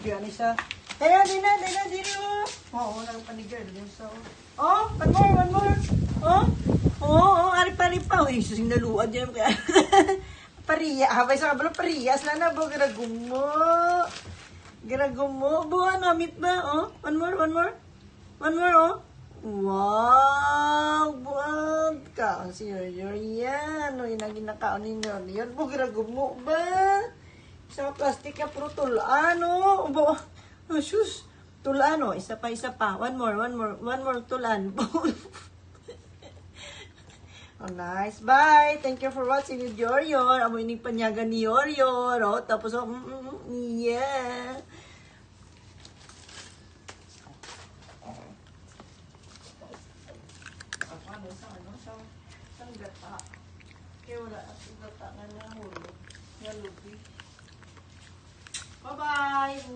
Diyan isa. Kaya, di na, oo, nagpanigyan din sa, oh, one more, oh, ari-pa, uy, susing naluad yan, kaya, pariya, habay sa kabalo, pariyas na bo, giragumo, buwan, mamit ba, oh, one more, oh, wow, buwan, ka, si Yoryor yan, o, yun ang ginakaon ni Yoryor, po, giragumo ba, sa plastic ka, puro tulaan, oh, sus, tulaan, oh, isa pa, one more, tulaan, oh, nice. Bye. Thank you for watching with Yoryor. Amo ini panyaga ni Yoryor. Oh, tapos, oh, yeah. Sa gata. Kaya wala at gata na nahulog. Nalubi. Bye-bye.